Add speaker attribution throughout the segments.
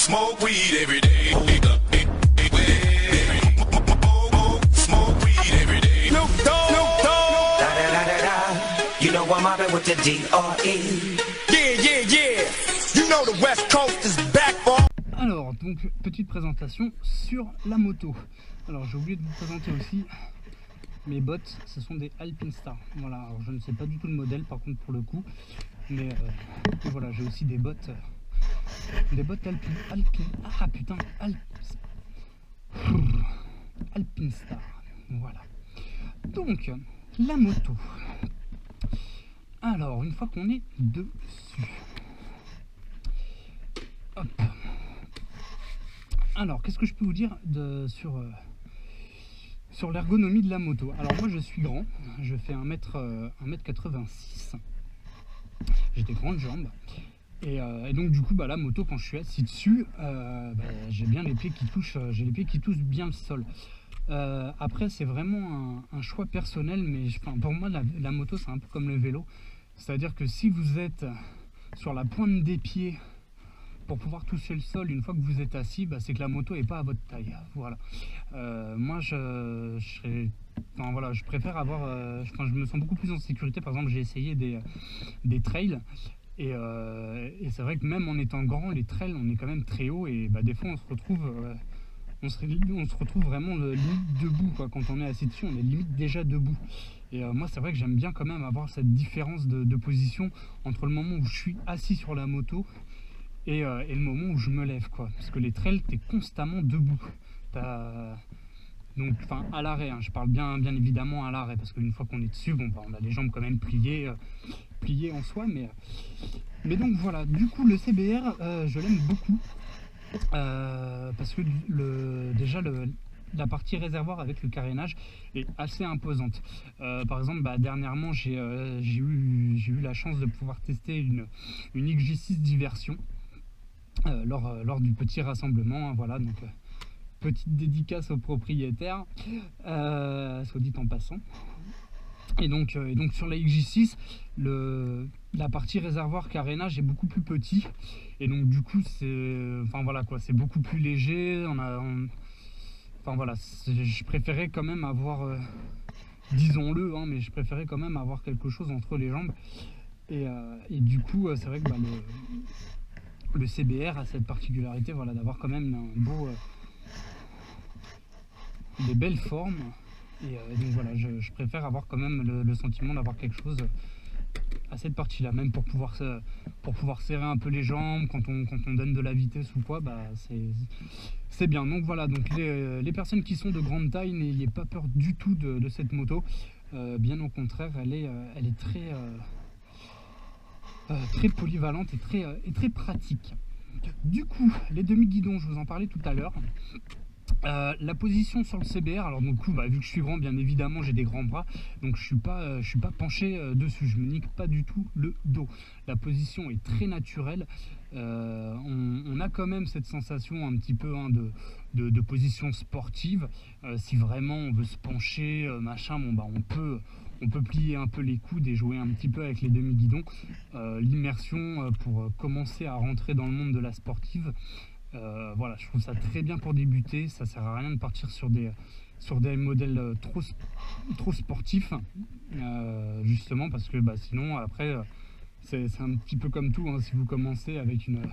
Speaker 1: Smoke weed every day. Smoke weed every day. Snoop Dogg. Da da da da da. You know I'm mobbing with the D.R.E. Yeah. You know the West Coast is back for.
Speaker 2: Alors, donc, petite présentation sur la moto. Alors, j'ai oublié de vous présenter aussi mes bottes, ce sont des Alpinestar. Voilà, alors je ne sais pas du tout le modèle par contre pour le coup, mais voilà, j'ai aussi des bottes Alpinestar. Voilà. Donc, la moto. Alors, une fois qu'on est dessus. Hop. Alors, qu'est-ce que je peux vous dire sur l'ergonomie de la moto? Alors moi je suis grand, je fais 1m86, j'ai des grandes jambes et donc du coup la moto quand je suis assis dessus, j'ai bien les pieds qui touchent, bien le sol. Après c'est vraiment un choix personnel, mais pour moi la moto c'est un peu comme le vélo, c'est-à-dire que si vous êtes sur la pointe des pieds pour pouvoir toucher le sol une fois que vous êtes assis, c'est que la moto est pas à votre taille. Voilà. Moi je préfère avoir, je me sens beaucoup plus en sécurité. Par exemple, j'ai essayé des trails et c'est vrai que même en étant grand, les trails on est quand même très haut et des fois on se retrouve vraiment limite debout quoi. Quand on est assis dessus, on est limite déjà debout. Et moi c'est vrai que j'aime bien quand même avoir cette différence de position entre le moment où je suis assis sur la moto et le moment où je me lève quoi, parce que les trails t'es constamment debout, donc à l'arrêt, je parle bien évidemment à l'arrêt, parce qu'une fois qu'on est dessus, on a les jambes quand même pliées en soi, mais donc voilà. Du coup le CBR je l'aime beaucoup parce que déjà la partie réservoir avec le carénage est assez imposante. Par exemple, dernièrement j'ai eu la chance de pouvoir tester une XJ6 Diversion lors du petit rassemblement, voilà, donc petite dédicace au propriétaire, soit dit en passant. Et donc sur la XJ6, la partie réservoir carénage est beaucoup plus petit, et donc du coup c'est beaucoup plus léger. Je préférais quand même avoir, disons-le, mais je préférais quand même avoir quelque chose entre les jambes, et du coup c'est vrai que le CBR a cette particularité, voilà, d'avoir quand même des belles formes, et donc voilà, je préfère avoir quand même le sentiment d'avoir quelque chose à cette partie-là, même pour pouvoir serrer un peu les jambes quand on donne de la vitesse ou quoi, c'est bien. Donc voilà, donc les personnes qui sont de grande taille, n'ayez pas peur du tout de cette moto, bien au contraire, elle est très polyvalente et très pratique. Du coup, les demi-guidons, je vous en parlais tout à l'heure. La position sur le CBR, alors du coup, vu que je suis grand, bien évidemment, j'ai des grands bras, donc je suis pas penché dessus, je me nique pas du tout le dos. La position est très naturelle. On a quand même cette sensation un petit peu de position sportive. Si vraiment on veut se pencher, on peut plier un peu les coudes et jouer un petit peu avec les demi-guidons. L'immersion pour commencer à rentrer dans le monde de la sportive, voilà, je trouve ça très bien pour débuter. Ça sert à rien de partir sur des modèles trop sportifs, justement, parce que sinon après c'est un petit peu comme tout, si vous commencez avec une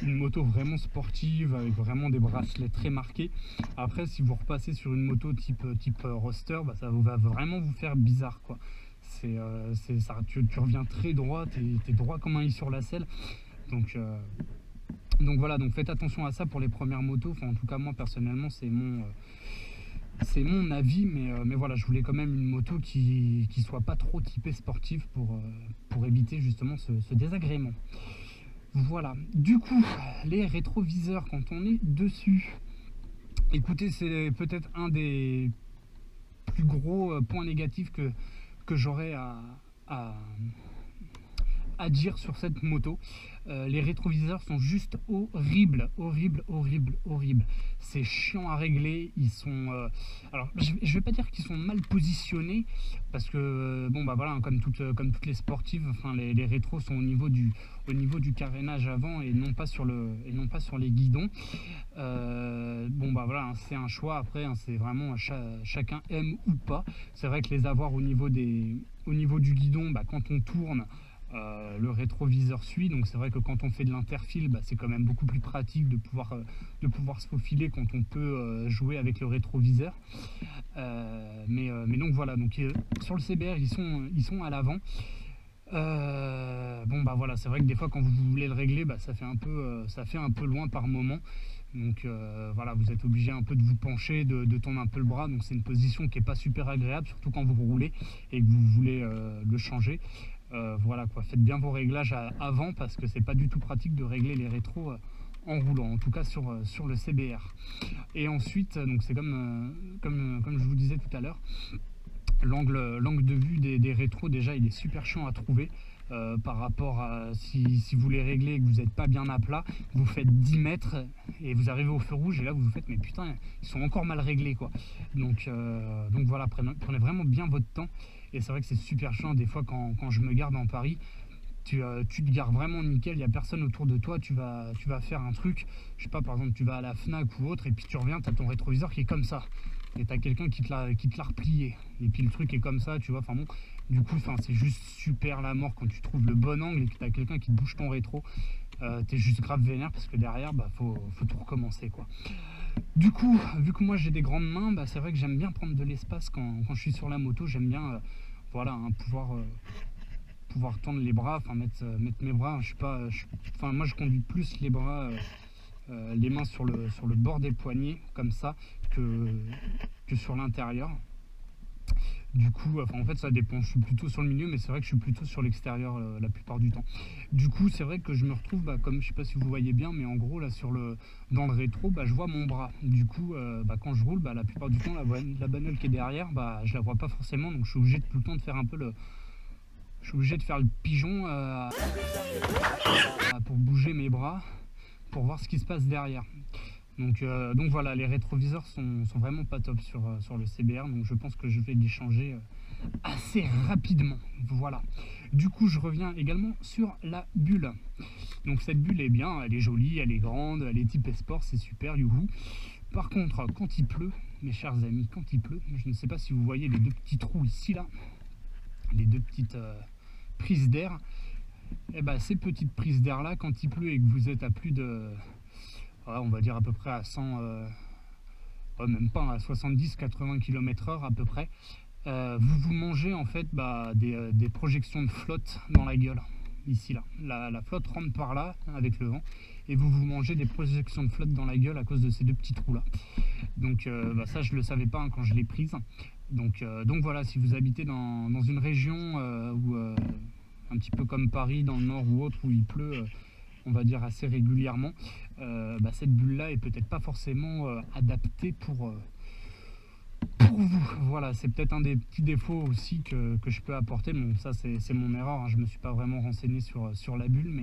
Speaker 2: moto vraiment sportive avec vraiment des bracelets très marqués, après si vous repassez sur une moto type roster, ça va vraiment vous faire bizarre quoi. Tu reviens très droit, t'es droit comme un i sur la selle, donc voilà, donc faites attention à ça pour les premières motos. En tout cas moi personnellement c'est mon avis, mais voilà, je voulais quand même une moto qui soit pas trop typée sportive pour éviter justement ce désagrément. Voilà, du coup les rétroviseurs quand on est dessus, écoutez, c'est peut-être un des plus gros points négatifs que j'aurais à à dire sur cette moto. Les rétroviseurs sont juste horribles, horribles, horribles, horribles. C'est chiant à régler. Ils sont, alors je vais pas dire qu'ils sont mal positionnés parce que bon bah voilà, comme toutes les sportives, enfin les rétros sont au niveau du carénage avant et non pas sur les guidons. Bon bah voilà, hein, c'est un choix après, hein, c'est vraiment chacun aime ou pas. C'est vrai que les avoir au niveau du guidon, bah, quand on tourne, le rétroviseur suit, donc c'est vrai que quand on fait de l'interfile, bah, c'est quand même beaucoup plus pratique de pouvoir se faufiler quand on peut jouer avec le rétroviseur. Mais donc voilà, donc sur le CBR ils sont à l'avant. Bon bah voilà, c'est vrai que des fois quand vous voulez le régler, bah, ça fait un peu loin par moment. Donc voilà, vous êtes obligé un peu de vous pencher, de tendre un peu le bras. Donc c'est une position qui est pas super agréable, surtout quand vous roulez et que vous voulez le changer. Voilà quoi, faites bien vos réglages avant parce que c'est pas du tout pratique de régler les rétros en roulant, en tout cas sur le CBR. Et ensuite, donc c'est comme je vous disais tout à l'heure, l'angle de vue des rétros, déjà il est super chiant à trouver. Par rapport à si vous les réglez et que vous n'êtes pas bien à plat, vous faites 10 mètres et vous arrivez au feu rouge et là vous vous faites mais putain, ils sont encore mal réglés quoi. Donc voilà, prenez vraiment bien votre temps. Et c'est vrai que c'est super chiant des fois quand je me garde en Paris. Tu te gares vraiment nickel, il n'y a personne autour de toi, tu vas faire un truc, je sais pas, par exemple tu vas à la Fnac ou autre et puis tu reviens, tu as ton rétroviseur qui est comme ça et tu as quelqu'un qui te l'a replié et puis le truc est comme ça, tu vois, enfin bon, du coup c'est juste super la mort quand tu trouves le bon angle et que tu as quelqu'un qui te bouge ton rétro. T'es juste grave vénère parce que derrière bah faut tout recommencer quoi. Du coup, vu que moi j'ai des grandes mains, bah, c'est vrai que j'aime bien prendre de l'espace quand je suis sur la moto, j'aime bien voilà, hein, pouvoir tendre les bras, enfin mettre mes bras. Moi je conduis plus les bras, les mains sur le bord des poignets comme ça que sur l'intérieur. Du coup, en fait ça dépend, je suis plutôt sur le milieu, mais c'est vrai que je suis plutôt sur l'extérieur la plupart du temps. Du coup c'est vrai que je me retrouve, bah, comme je sais pas si vous voyez bien, mais en gros là dans le rétro, bah, je vois mon bras. Du coup bah, quand je roule, bah, la plupart du temps la bagnole qui est derrière, bah, je la vois pas forcément, donc je suis obligé tout le temps de faire un peu je suis obligé de faire le pigeon pour bouger mes bras, pour voir ce qui se passe derrière. Donc voilà, les rétroviseurs sont vraiment pas top sur le CBR, donc je pense que je vais les changer assez rapidement. Voilà. Du coup, je reviens également sur la bulle. Donc cette bulle est bien, elle est jolie, elle est grande, elle est type sport, c'est super, youhou. Par contre, quand il pleut, mes chers amis, quand il pleut, je ne sais pas si vous voyez les deux petits trous ici, là, les deux petites prises d'air, et bah ces petites prises d'air là, quand il pleut et que vous êtes à plus de, on va dire à peu près à 100, même pas à 70-80 km/h à peu près, vous mangez en fait bah, des projections de flotte dans la gueule. Ici là, la flotte rentre par là avec le vent et vous mangez des projections de flotte dans la gueule à cause de ces deux petits trous là. Donc bah, ça je le savais pas hein, quand je l'ai prise. Donc voilà, si vous habitez dans une région où un petit peu comme Paris dans le nord ou autre où il pleut on va dire assez régulièrement, bah, cette bulle là est peut-être pas forcément adaptée pour vous. Voilà, c'est peut-être un des petits défauts aussi que je peux apporter. Bon, ça c'est mon erreur, hein. Je me suis pas vraiment renseigné sur la bulle,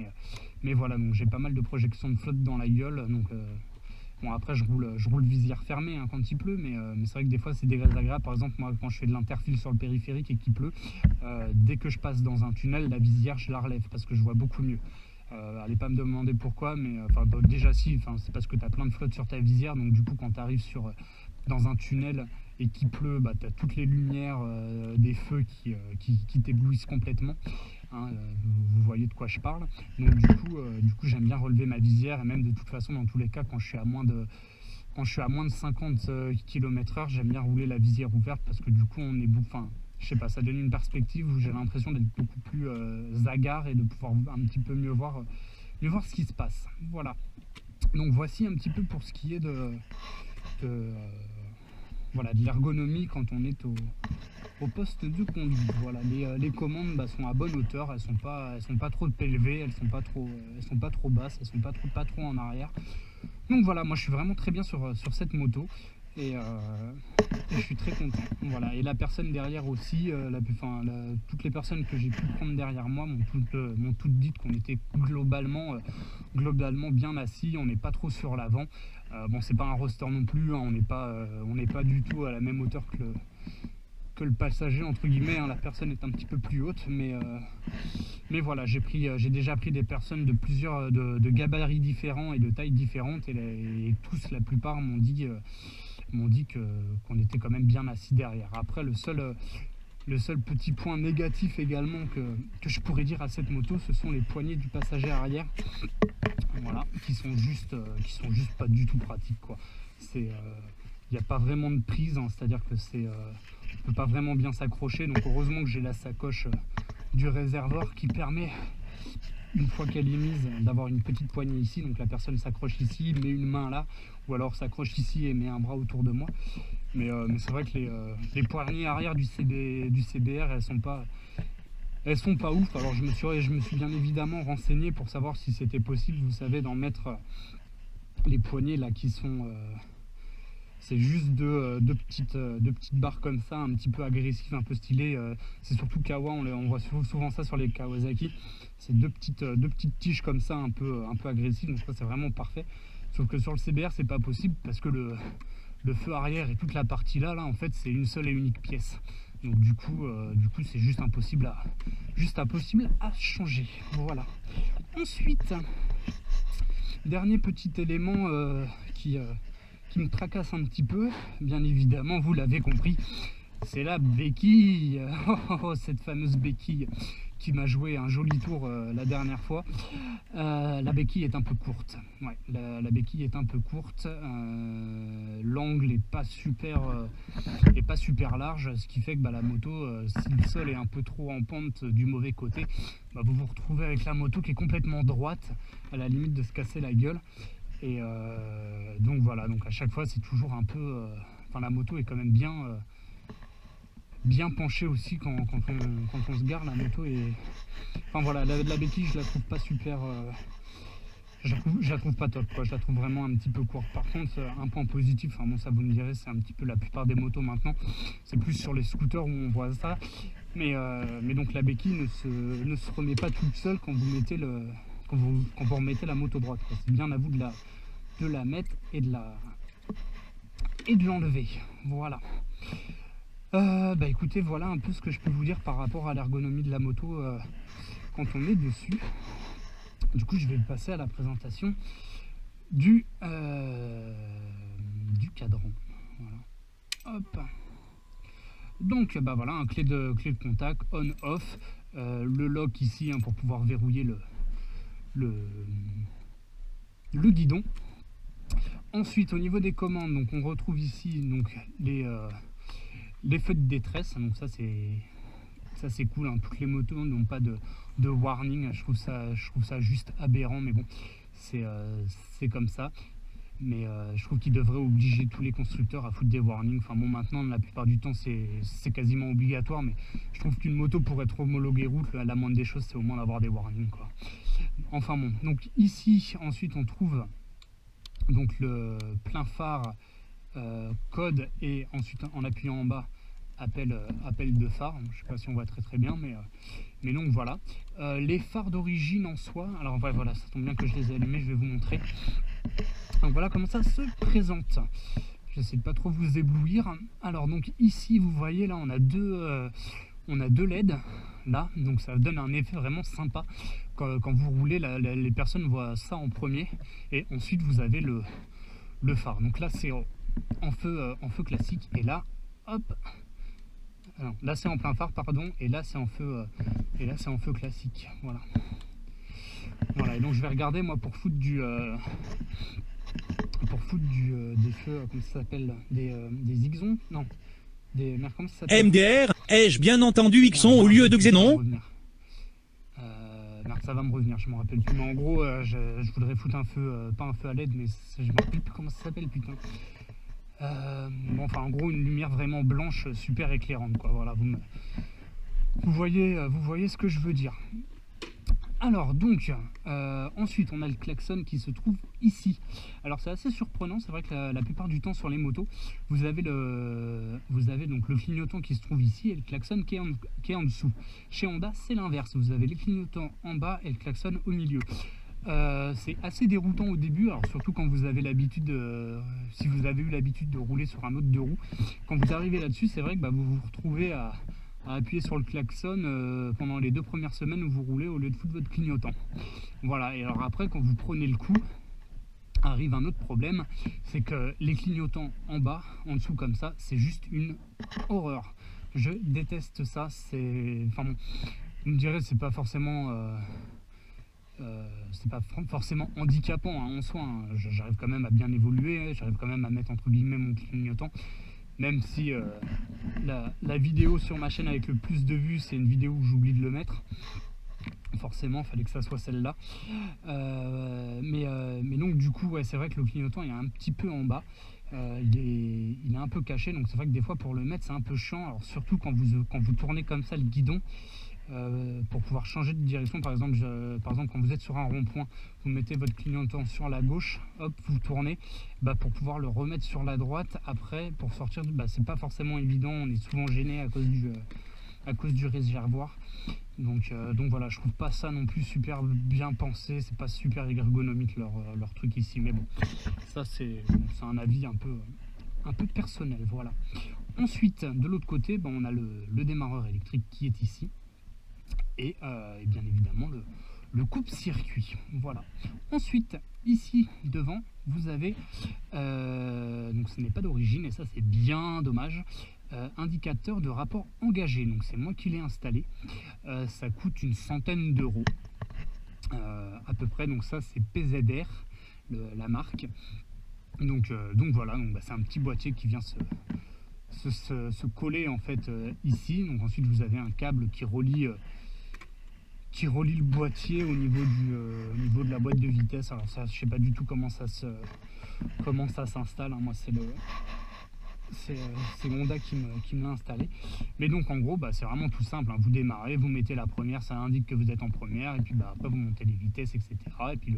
Speaker 2: mais voilà, donc j'ai pas mal de projections de flotte dans la gueule. Donc bon, après je roule visière fermée hein, quand il pleut, mais c'est vrai que des fois c'est désagréable. Par exemple, moi quand je fais de l'interfile sur le périphérique et qu'il pleut, dès que je passe dans un tunnel, la visière je la relève parce que je vois beaucoup mieux. Allez pas me demander pourquoi, mais bah, déjà si, c'est parce que tu as plein de flotte sur ta visière, donc du coup quand tu arrives dans un tunnel et qu'il pleut, bah, tu as toutes les lumières des feux qui t'éblouissent complètement. Hein, vous voyez de quoi je parle. Donc du coup j'aime bien relever ma visière, et même de toute façon dans tous les cas quand je suis à moins de 50 km/h, j'aime bien rouler la visière ouverte parce que du coup on est je sais pas, ça donne une perspective où j'ai l'impression d'être beaucoup plus hagard et de pouvoir un petit peu mieux voir ce qui se passe. Voilà. Donc voici un petit peu pour ce qui est de l'ergonomie quand on est au poste de conduite. Voilà, les commandes bah, sont à bonne hauteur, elles sont pas trop élevées, elles sont pas trop basses, elles sont pas trop en arrière. Donc voilà, moi je suis vraiment très bien sur cette moto. et je suis très content. Voilà. Et la personne derrière aussi, toutes les personnes que j'ai pu prendre derrière moi m'ont toutes dit qu'on était globalement bien assis, on n'est pas trop sur l'avant. Bon, c'est pas un roster non plus, hein, on n'est pas du tout à la même hauteur que le passager entre guillemets, hein, la personne est un petit peu plus haute, mais voilà, j'ai déjà pris des personnes de plusieurs de gabarits différents et de tailles différentes, et tous, la plupart m'ont dit qu'on était quand même bien assis derrière. Après, le seul petit point négatif également que je pourrais dire à cette moto, ce sont les poignées du passager arrière, voilà, qui sont juste pas du tout pratiques, quoi. Il n'y a pas vraiment de prise, hein, c'est-à-dire que on peut pas vraiment bien s'accrocher, donc heureusement que j'ai la sacoche du réservoir qui permet, une fois qu'elle est mise, d'avoir une petite poignée ici, donc la personne s'accroche ici, met une main là, ou alors s'accroche ici et met un bras autour de moi. Mais c'est vrai que les poignées arrière du CBR, elles sont pas ouf. Alors je me suis bien évidemment renseigné pour savoir si c'était possible, vous savez, d'en mettre les poignées là qui sont c'est juste deux petites barres comme ça, un petit peu agressives, un peu stylées. C'est surtout Kawa, on voit souvent ça sur les Kawasaki. C'est deux petites tiges comme ça, un peu agressives. Donc ça, c'est vraiment parfait. Sauf que sur le CBR, c'est pas possible parce que le feu arrière et toute la partie là, en fait, c'est une seule et unique pièce. Donc du coup, c'est juste impossible à changer. Voilà. Ensuite, dernier petit élément qui me tracasse un petit peu, bien évidemment, vous l'avez compris, c'est la béquille. Cette fameuse béquille qui m'a joué un joli tour la dernière fois. La béquille est un peu courte. Ouais, la béquille est un peu courte. L'angle est pas super large, ce qui fait que la moto, si le sol est un peu trop en pente du mauvais côté, vous vous retrouvez avec la moto qui est complètement droite, à la limite de se casser la gueule. Et donc voilà, donc à chaque fois c'est toujours un peu, la moto est quand même bien penchée aussi quand on se gare. La moto est, voilà, la béquille, je la trouve pas super, je la trouve pas top, quoi. Je la trouve vraiment un petit peu courte. Par contre, un point positif, bon, ça vous me direz, c'est un petit peu la plupart des motos maintenant, c'est plus sur les scooters où on voit ça, mais donc la béquille ne se remet pas toute seule quand vous mettez quand vous remettez la moto droite, quoi. C'est bien à vous de la mettre et de l'enlever. Voilà. Écoutez, voilà un peu ce que je peux vous dire par rapport à l'ergonomie de la moto quand on est dessus. Du coup, je vais passer à la présentation du cadran. Voilà. Hop. Donc, voilà, un clé de contact on/off, le lock ici, pour pouvoir verrouiller le guidon. Ensuite, au niveau des commandes, donc on retrouve ici donc les feux de détresse. Donc ça c'est cool, hein. Toutes les motos n'ont pas de warning. Je trouve ça juste aberrant, mais bon, c'est comme ça. Mais je trouve qu'ils devraient obliger tous les constructeurs à foutre des warnings. Maintenant, la plupart du temps, c'est quasiment obligatoire, mais je trouve qu'une moto, pour être homologuée route, la moindre des choses, c'est au moins d'avoir des warnings, quoi. Donc ici, ensuite, on trouve donc le plein phare, code, et ensuite, en appuyant en bas, appel de phare. Je sais pas si on voit très bien, mais donc voilà. Les phares d'origine en soi, alors voilà, ça tombe bien que je les ai allumés, je vais vous montrer. Donc voilà comment ça se présente. J'essaie de pas trop vous éblouir. Alors donc ici, vous voyez, là on a deux LED là, donc ça donne un effet vraiment sympa. Quand vous roulez, les personnes voient ça en premier, et ensuite vous avez le phare. Donc là c'est en feu classique, et là hop, alors, là c'est en plein phare, pardon, et là c'est en feu classique. Voilà. Et donc je vais regarder, moi, pour foutre des feux, comment ça s'appelle, des Xon, non, merde, comment ça s'appelle,
Speaker 3: MDR, ai-je bien entendu Xon au lieu de Xénon?
Speaker 2: Merde, ça va me revenir, je me rappelle plus, mais en gros, je voudrais foutre un feu, pas un feu à LED, mais je me rappelle plus comment ça s'appelle, putain. En gros, une lumière vraiment blanche, super éclairante, quoi. Voilà, vous voyez ce que je veux dire. Alors donc, ensuite on a le klaxon qui se trouve ici. Alors c'est assez surprenant, c'est vrai que la plupart du temps sur les motos, vous avez donc le clignotant qui se trouve ici et le klaxon qui est en dessous. Chez Honda c'est l'inverse, vous avez les clignotants en bas et le klaxon au milieu. C'est assez déroutant au début, alors surtout quand vous avez l'habitude, si vous avez eu l'habitude de rouler sur un autre deux roues, quand vous arrivez là-dessus, c'est vrai que vous vous retrouvez à appuyer sur le klaxon pendant les 2 premières semaines où vous roulez au lieu de foutre votre clignotant. Voilà, et alors après quand vous prenez le coup, arrive un autre problème, c'est que les clignotants en bas, en dessous comme ça, c'est juste une horreur. Je déteste ça, enfin bon, vous me direz c'est pas forcément handicapant en soi, hein. J'arrive quand même à bien évoluer, j'arrive quand même à mettre entre guillemets mon clignotant, même si la vidéo sur ma chaîne avec le plus de vues, c'est une vidéo où j'oublie de le mettre. Forcément, il fallait que ça soit celle-là. Mais donc du coup, ouais, c'est vrai que le clignotant est un petit peu en bas. Il est un peu caché, donc c'est vrai que des fois pour le mettre c'est un peu chiant. Alors surtout quand vous tournez comme ça le guidon, pour pouvoir changer de direction, par exemple quand vous êtes sur un rond-point, vous mettez votre clignotant sur la gauche, hop, vous tournez, pour pouvoir le remettre sur la droite après pour sortir, c'est pas forcément évident, on est souvent gêné à cause du réservoir, donc voilà, je trouve pas ça non plus super bien pensé, c'est pas super ergonomique leur truc ici, mais bon, ça c'est un avis un peu personnel, voilà. Ensuite, de l'autre côté, on a le démarreur électrique qui est ici. Et bien évidemment le coupe-circuit. Voilà. Ensuite, ici devant, vous avez, donc ce n'est pas d'origine et ça c'est bien dommage, indicateur de rapport engagé. Donc c'est moi qui l'ai installé. Ça coûte une centaine d'euros à peu près. Donc ça c'est PZR, la marque. Donc voilà, c'est un petit boîtier qui vient se coller en fait ici. Donc ensuite vous avez un câble qui relie le boîtier au niveau de la boîte de vitesse. Alors ça, je sais pas du tout comment ça s'installe, hein. Moi c'est Honda qui me l'a installé, mais donc en gros c'est vraiment tout simple, hein. Vous démarrez, vous mettez la première, ça indique que vous êtes en première, et puis après vous montez les vitesses, etc., et puis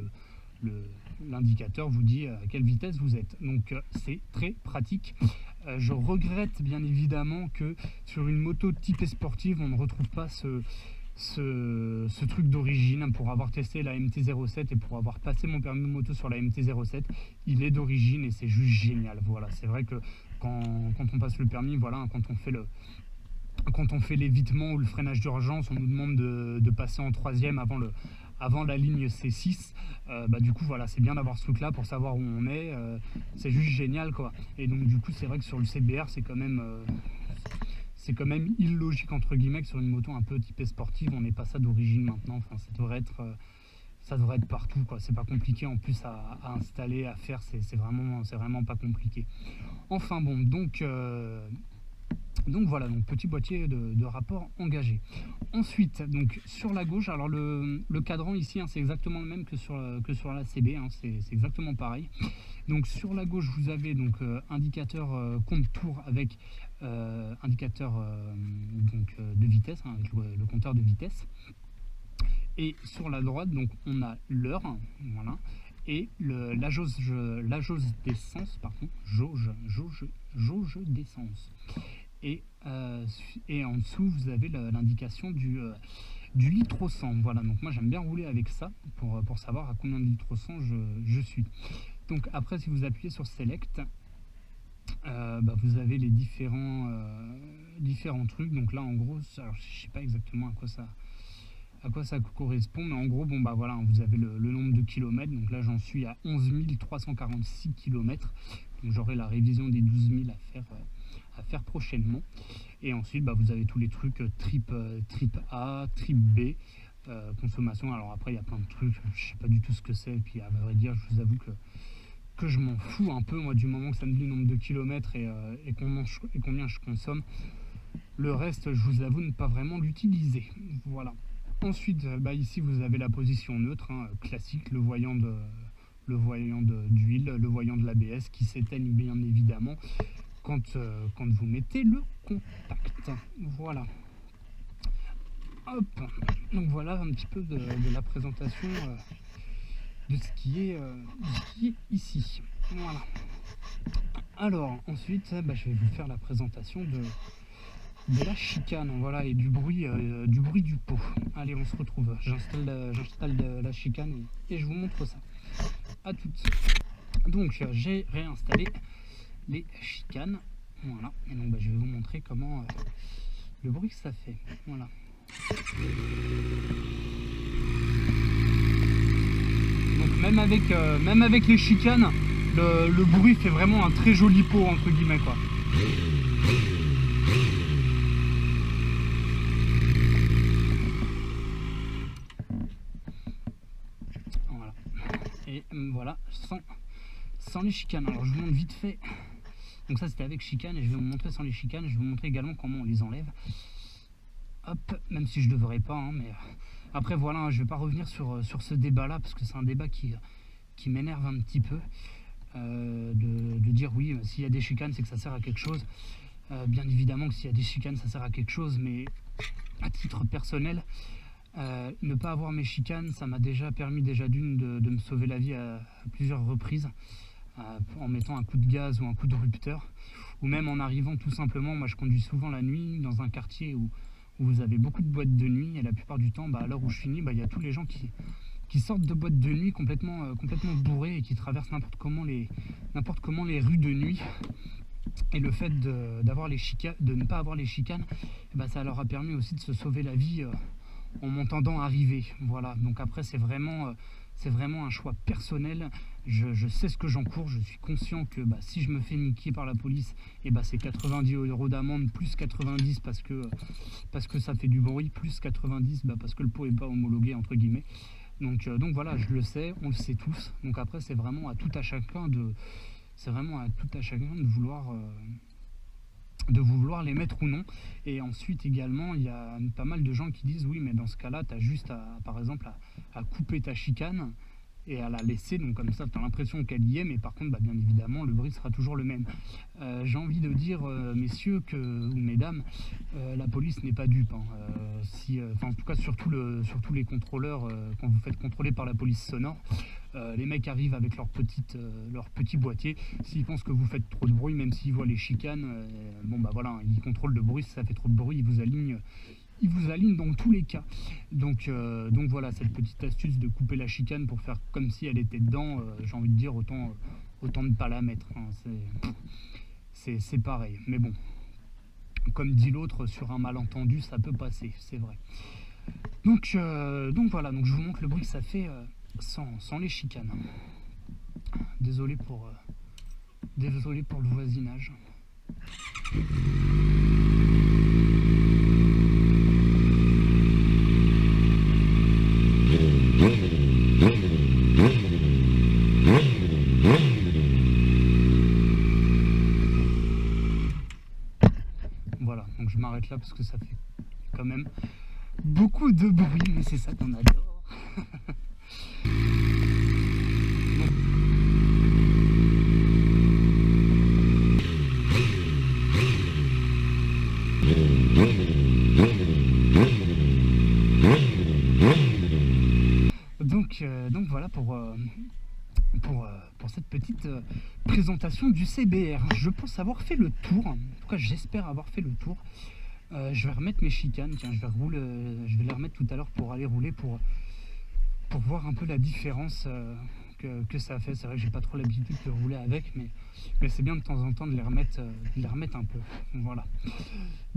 Speaker 2: l'indicateur vous dit à quelle vitesse vous êtes. Donc c'est très pratique. Je regrette bien évidemment que sur une moto type sportive on ne retrouve pas ce truc d'origine. Pour avoir testé la MT-07 et pour avoir passé mon permis de moto sur la MT-07, il est d'origine et c'est juste génial. Voilà, c'est vrai que quand on passe le permis, voilà, quand on fait l'évitement ou le freinage d'urgence, on nous demande de passer en 3e avant la ligne C6, du coup voilà, c'est bien d'avoir ce truc là pour savoir où on est, c'est juste génial quoi. Et donc du coup c'est vrai que sur le CBR c'est quand même illogique entre guillemets que sur une moto un peu typée sportive on n'ait pas ça d'origine maintenant. Enfin ça devrait être partout quoi, c'est pas compliqué en plus à installer, à faire, c'est vraiment pas compliqué. Enfin bon, donc voilà, donc petit boîtier de rapport engagé. Ensuite, donc sur la gauche, alors le cadran ici, hein, c'est exactement le même que sur la CB, hein, c'est exactement pareil. Donc sur la gauche, vous avez donc indicateur compte-tour avec indicateur de vitesse, hein, avec le compteur de vitesse. Et sur la droite, donc on a l'heure, voilà, et la jauge d'essence, pardon, jauge d'essence. Et en dessous vous avez l'indication du litre au 100. Voilà, donc moi j'aime bien rouler avec ça pour savoir à combien de litres au 100 je suis. Donc après si vous appuyez sur Select, vous avez les différents trucs. Donc là en gros, alors, je sais pas exactement à quoi ça correspond, mais en gros voilà, vous avez le nombre de kilomètres. Donc là j'en suis à 11 346 km, donc j'aurai la révision des 12 000 à faire prochainement. Et ensuite vous avez tous les trucs trip A, trip B, consommation. Alors après il y a plein de trucs, je sais pas du tout ce que c'est, et puis à vrai dire je vous avoue que je m'en fous un peu, moi, du moment que ça me dit le nombre de kilomètres et combien je consomme. Le reste je vous avoue ne pas vraiment l'utiliser. Voilà. Ensuite ici vous avez la position neutre, hein, classique, le voyant d'huile, le voyant de l'ABS qui s'éteigne bien évidemment quand vous mettez le contact. Voilà. Hop, donc voilà un petit peu de la présentation de ce qui est ici. Voilà. Alors ensuite, je vais vous faire la présentation de la chicane, voilà, et du bruit du pot. Allez, on se retrouve. J'installe la chicane et je vous montre ça. À toutes. Donc j'ai réinstallé les chicanes. Voilà. Et donc je vais vous montrer comment le bruit que ça fait. Voilà. Donc même avec les chicanes, le bruit fait vraiment un très joli pot entre guillemets quoi. Voilà. Et voilà, sans les chicanes. Alors je vous montre vite fait. Donc ça c'était avec chicane et je vais vous montrer sans les chicanes. Je vais vous montrer également comment on les enlève. Hop, même si je devrais pas, hein, mais après voilà, hein, je vais pas revenir sur ce débat là parce que c'est un débat qui m'énerve un petit peu. De dire oui, s'il y a des chicanes c'est que ça sert à quelque chose. Bien évidemment que s'il y a des chicanes ça sert à quelque chose, mais à titre personnel, ne pas avoir mes chicanes, ça m'a déjà permis d'une de me sauver la vie à plusieurs reprises, en mettant un coup de gaz ou un coup de rupteur, ou même en arrivant tout simplement. Moi je conduis souvent la nuit dans un quartier où vous avez beaucoup de boîtes de nuit, et la plupart du temps, à l'heure où je finis, il y a tous les gens qui sortent de boîtes de nuit complètement bourrés et qui traversent n'importe comment les rues de nuit. Et le fait de ne pas avoir les chicanes, ça leur a permis aussi de se sauver la vie en m'entendant arriver. Voilà, donc après c'est vraiment un choix personnel. Je sais ce que j'encours, je suis conscient que si je me fais niquer par la police, c'est 90 € d'amende, plus 90 parce que ça fait du bruit, plus 90 parce que le pot n'est pas homologué entre guillemets. Donc voilà, je le sais, on le sait tous. Donc après c'est vraiment à tout à chacun de vouloir les mettre ou non. Et ensuite également il y a pas mal de gens qui disent oui, mais dans ce cas là tu as juste par exemple à couper ta chicane et à la laisser, donc comme ça tu as l'impression qu'elle y est, mais par contre bien évidemment le bruit sera toujours le même. J'ai envie de dire messieurs ou mesdames, la police n'est pas dupe, hein. En tout cas surtout les contrôleurs, quand vous faites contrôler par la police sonore, les mecs arrivent avec leur petit boîtier. S'ils pensent que vous faites trop de bruit, même s'ils voient les chicanes, voilà, ils contrôlent le bruit. Si ça fait trop de bruit, ils vous alignent dans tous les cas. Donc voilà, cette petite astuce de couper la chicane pour faire comme si elle était dedans, j'ai envie de dire autant ne pas la mettre, hein. C'est pareil, mais bon, comme dit l'autre, sur un malentendu ça peut passer, c'est vrai. Donc voilà, donc je vous montre le bruit que ça fait sans les chicanes. Désolé pour le voisinage. Voilà, donc je m'arrête là parce que ça fait quand même beaucoup de bruit, mais c'est ça qu'on adore. Donc voilà pour cette petite présentation du CBR. Je pense avoir fait le tour, en tout cas j'espère avoir fait le tour. Je vais remettre mes chicanes, tiens, je vais les remettre tout à l'heure pour aller rouler, pour voir un peu la différence que ça fait. C'est vrai que j'ai pas trop l'habitude de rouler avec, mais c'est bien de temps en temps de les remettre un peu. Voilà.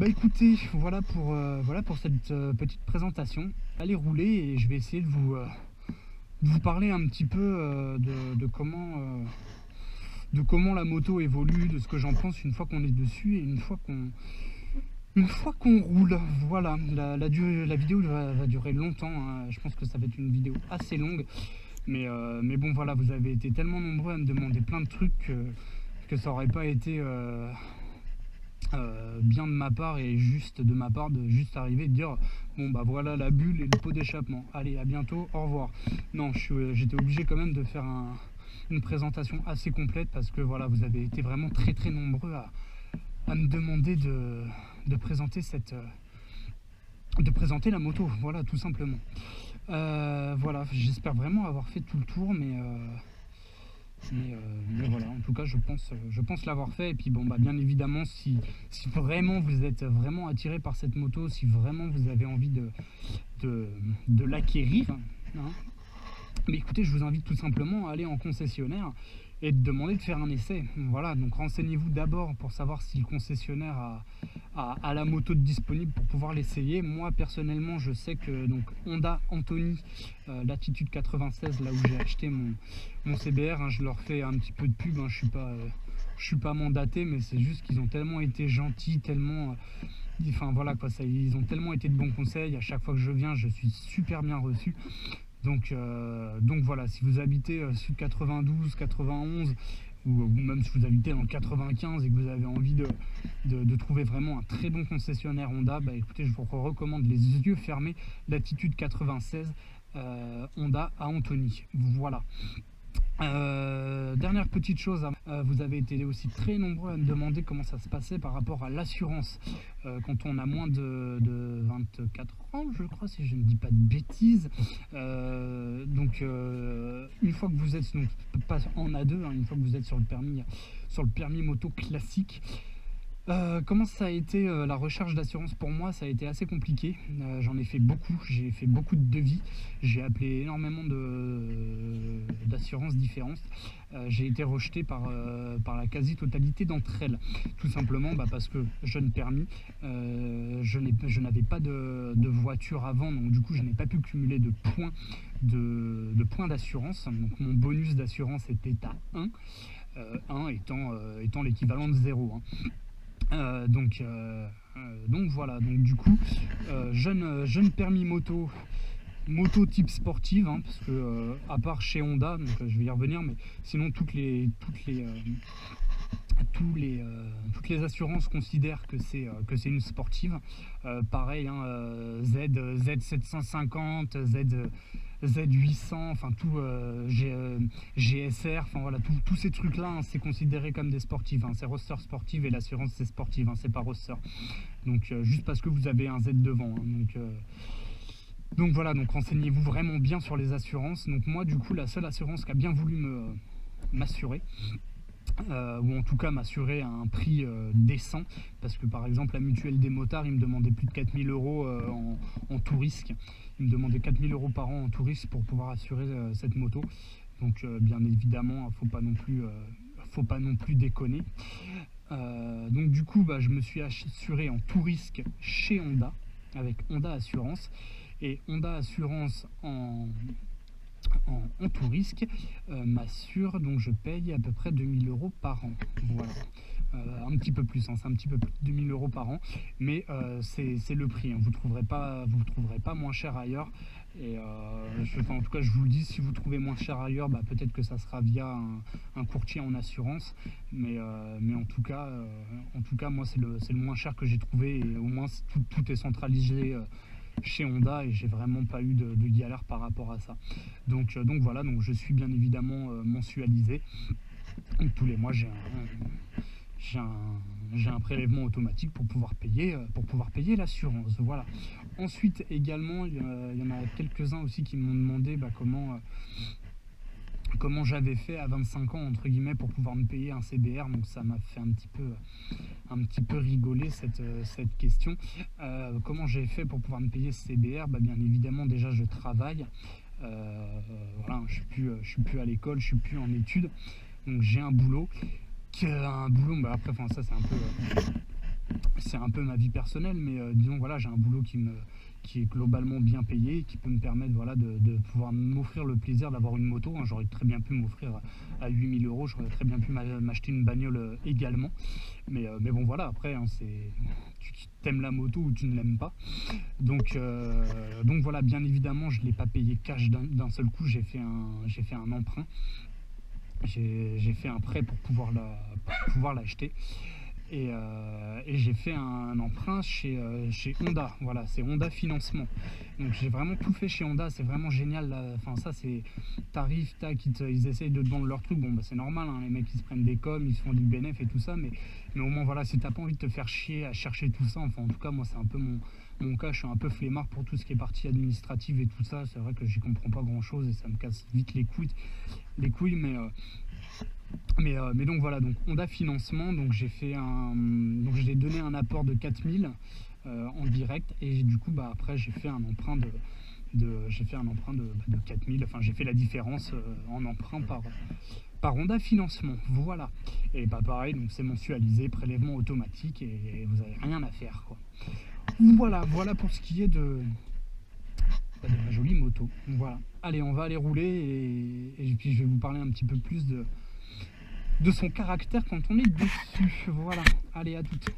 Speaker 2: Écoutez, voilà pour cette petite présentation. Allez rouler et je vais essayer de vous parler un petit peu de comment la moto évolue, de ce que j'en pense une fois qu'on est dessus et une fois qu'on roule. Voilà, la vidéo va durer longtemps, hein. Je pense que ça va être une vidéo assez longue, mais bon voilà, vous avez été tellement nombreux à me demander plein de trucs que ça aurait pas été bien de ma part et juste de ma part de juste arriver et de dire bon voilà la bulle et le pot d'échappement, allez à bientôt, au revoir. Non, j'étais obligé quand même de faire une présentation assez complète parce que voilà, vous avez été vraiment très très nombreux à me demander de présenter présenter la moto, voilà, tout simplement. Voilà, j'espère vraiment avoir fait tout le tour, mais voilà, en tout cas, je pense l'avoir fait. Et puis bon, bah bien évidemment, si vraiment vous êtes vraiment attiré par cette moto, si vraiment vous avez envie de l'acquérir, hein, mais écoutez, je vous invite tout simplement à aller en concessionnaire et de demander de faire un essai. Voilà, donc renseignez-vous d'abord pour savoir si le concessionnaire a la moto disponible pour pouvoir l'essayer. Moi personnellement, je sais que donc Honda Anthony Latitude 96, là où j'ai acheté mon CBR, hein, je leur fais un petit peu de pub, hein, je suis pas mandaté, mais c'est juste qu'ils ont tellement été gentils, tellement enfin voilà quoi, ils ont tellement été de bons conseils. À chaque fois que je viens, je suis super bien reçu. Donc voilà, si vous habitez sud 92, 91, ou même si vous habitez dans le 95 et que vous avez envie de trouver vraiment un très bon concessionnaire Honda, bah écoutez, je vous recommande les yeux fermés, Latitude 96 Honda à Antony. Voilà. Dernière petite chose, vous avez été aussi très nombreux à me demander comment ça se passait par rapport à l'assurance quand on a moins de 24 ans, je crois, si je ne dis pas de bêtises. Donc une fois que vous êtes, donc pas en A2, hein, une fois que vous êtes sur le permis moto classique, comment ça a été la recherche d'assurance pour moi? Ça a été assez compliqué. J'en ai fait beaucoup, j'ai fait beaucoup de devis, j'ai appelé énormément d'assurances différentes. J'ai été rejeté par la quasi-totalité d'entre elles, tout simplement parce que jeune permis, je n'avais pas de voiture avant, donc du coup je n'ai pas pu cumuler de points d'assurance. Donc mon bonus d'assurance était à 1, 1 étant l'équivalent de 0. Donc voilà, donc du coup jeune permis moto type sportive, hein, parce que à part chez Honda, donc je vais y revenir, mais sinon toutes les assurances considèrent que c'est une sportive. Pareil, hein, Z750, Z800, enfin tout, GSR, enfin voilà, tous ces trucs là, hein, c'est considéré comme des sportives, hein, c'est roster sportive et l'assurance c'est sportive, hein, c'est pas roster, donc juste parce que vous avez un Z devant, hein, donc voilà, donc renseignez-vous vraiment bien sur les assurances. Donc moi du coup la seule assurance qui a bien voulu m'assurer, ou en tout cas m'assurer à un prix décent, parce que par exemple la mutuelle des motards, ils me demandaient plus de 4000 euros en tout risque, ils me demandaient 4000 euros par an en tout risque pour pouvoir assurer cette moto. Donc bien évidemment faut pas non plus déconner. Donc du coup je me suis assuré en tout risque chez Honda avec Honda Assurance, et Honda Assurance en tout risque m'assure, donc je paye à peu près 2000 euros par an. Voilà. Un petit peu plus, hein, c'est un petit peu plus de 2000 euros par an, mais c'est le prix, hein. Vous trouverez pas moins cher ailleurs. Et en tout cas je vous le dis, si vous trouvez moins cher ailleurs, peut-être que ça sera via un courtier en assurance, mais en tout cas moi c'est le moins cher que j'ai trouvé, et au moins tout est centralisé chez Honda, et j'ai vraiment pas eu de galère par rapport à ça. Donc voilà, donc je suis bien évidemment mensualisé. Donc, tous les mois j'ai un prélèvement automatique pour pouvoir payer l'assurance. Voilà. Ensuite également, il y en a quelques-uns aussi qui m'ont demandé comment j'avais fait à 25 ans entre guillemets pour pouvoir me payer un CBR. Donc ça m'a fait un petit peu rigoler cette question. Comment j'ai fait pour pouvoir me payer ce CBR? Bien évidemment, déjà je travaille, voilà, je suis plus à l'école, je suis plus en études, donc j'ai un boulot après ça c'est un peu ma vie personnelle, mais disons voilà, j'ai un boulot qui est globalement bien payé, qui peut me permettre de pouvoir m'offrir le plaisir d'avoir une moto, hein. J'aurais très bien pu m'offrir à 8000 euros, j'aurais très bien pu m'acheter une bagnole également, mais bon voilà, après hein, tu t'aimes la moto ou tu ne l'aimes pas, donc voilà, bien évidemment je ne l'ai pas payé cash d'un seul coup, j'ai fait un emprunt, j'ai fait un prêt pour pouvoir l'acheter. Et j'ai fait un emprunt chez Honda. Voilà, c'est Honda Financement. Donc j'ai vraiment tout fait chez Honda, c'est vraiment génial. Là. Enfin ça c'est tarif, tac, ils essayent de te vendre leur truc. Bon bah c'est normal, hein, les mecs ils se prennent des coms, ils se font du bénéf et tout ça, mais au moins voilà, si t'as pas envie de te faire chier à chercher tout ça, enfin en tout cas moi c'est un peu mon cas, je suis un peu flemmard pour tout ce qui est partie administrative et tout ça. C'est vrai que j'y comprends pas grand chose et ça me casse vite les couilles, mais donc voilà, donc Honda Financement, donc j'ai donné un apport de 4000 en direct, et du coup bah après j'ai fait un emprunt de 4000, enfin j'ai fait la différence en emprunt par Honda Financement, voilà. Et bah pareil, donc c'est mensualisé, prélèvement automatique, et vous avez rien à faire quoi. Voilà pour ce qui est de ma jolie moto. Voilà. Allez, on va aller rouler et puis je vais vous parler un petit peu plus de son caractère quand on est dessus. Voilà. Allez, à toutes.